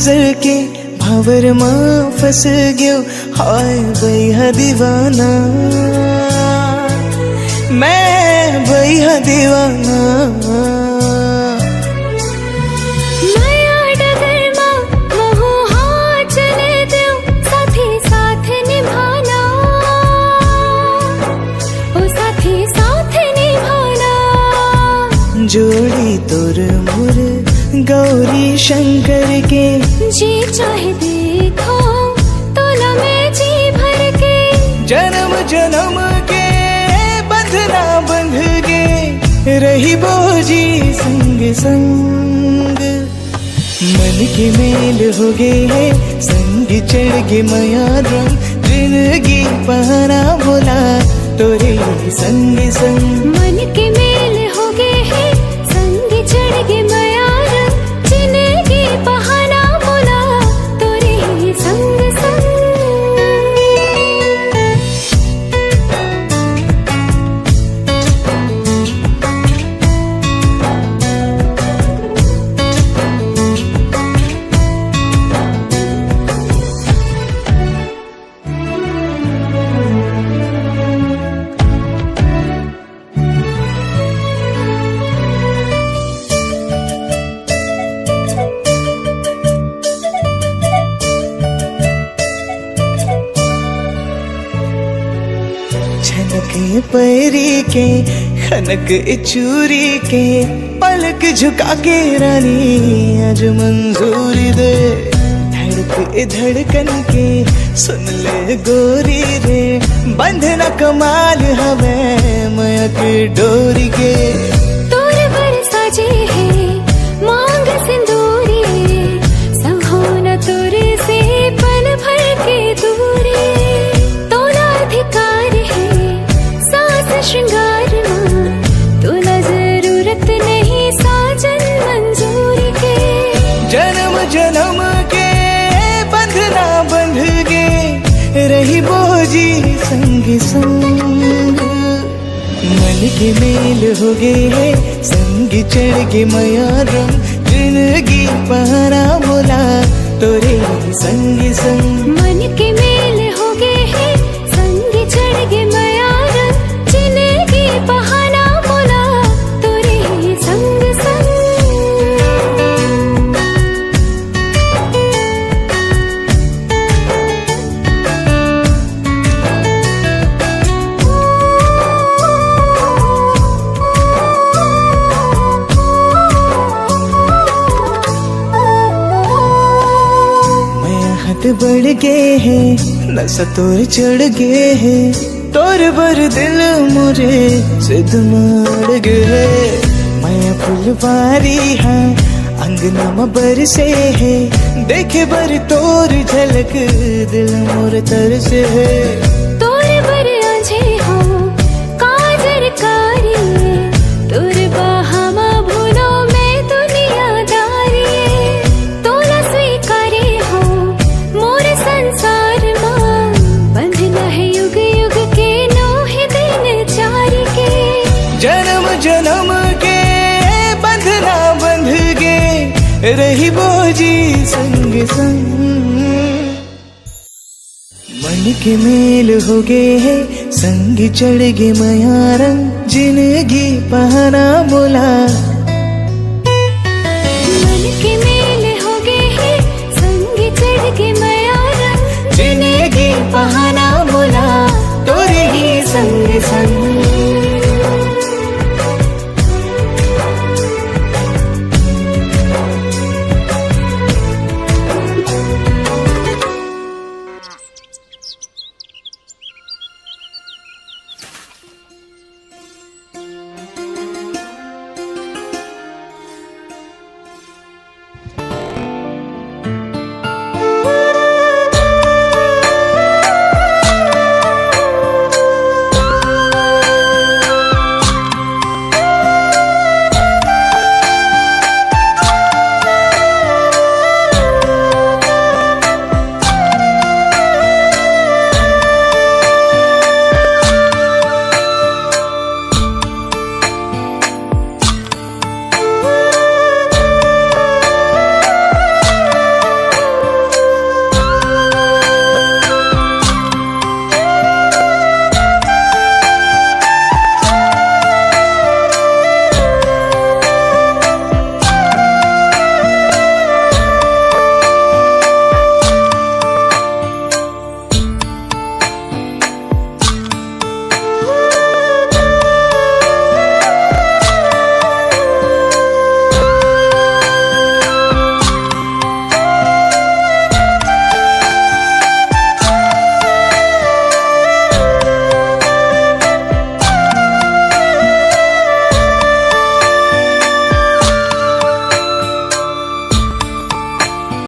नजर के भावर मां फंस गयो, हाय भैया दीवाना, मैं भैया दीवाना। जोड़ी तोर मोर गौरी शंकर के, जी चाहे देखो तो लमे जी भर के। जन्म जन्म के बंधना बंध गे, रही बोझी संग संग। मन के मेल हो गए है संग चढ़ गे माया रंग, जिंदगी पहरा बोला तोरे संग संग। मन के मेल हो गए है संग चढ़ गे माया रंग, जिंदगी बहाना बोला तोरे संग संग। छनक पैरी के खनक चूरी के, पलक झुका के रानी आज मंजूरी दे। धड़क धड़कन के सुन ले गोरी रे, बंधना कमाल हवे मयक डोरी के। तोर बर साजे है मांग सिंदूरी, संहोना तोरे से पल भर के दूरी। तोला अधिकार है सास श्रृंगार मां, तोला जरूरत नहीं साजन मंजूरी के। जन्म जन्म के बंधना बंध गे, रही बोझी संग संग। मन के मेल हो गए है संग चढ़ गे माया रंग, जिंदगी पहरा बोला तोरे संग संग। मन के मेल हो गए है संग चढ़ गे माया रंग, जिंदगी बहाना बोला तोरे संग संग। बढ़ गए है नशा तोर चढ़ गए है, तोर बर दिल मुझे सिद्ध मार गए। मैं फुलवारी है अंगना में बरसे है, देखे बर तोर झलक दिल मोर तरसे है। तोर बर आंझे हो काजर कारी, तोर बाहामा भूलो मैं दुनियादारी। तोला स्वीकारे हो मोर संसार मां, बंधना है युग युग के नोहे दिन चार के। जन्म जन्म के बंधना बंध गे, रही बोझी संग संग। मन के मेल हो गए है संग चढ़ गे माया रंग, जिंदगी पहना बोला। मन के मेल हो गए है संग चढ़ गे माया रंग, जिंदगी पहना बोला तोरे ही संग संग।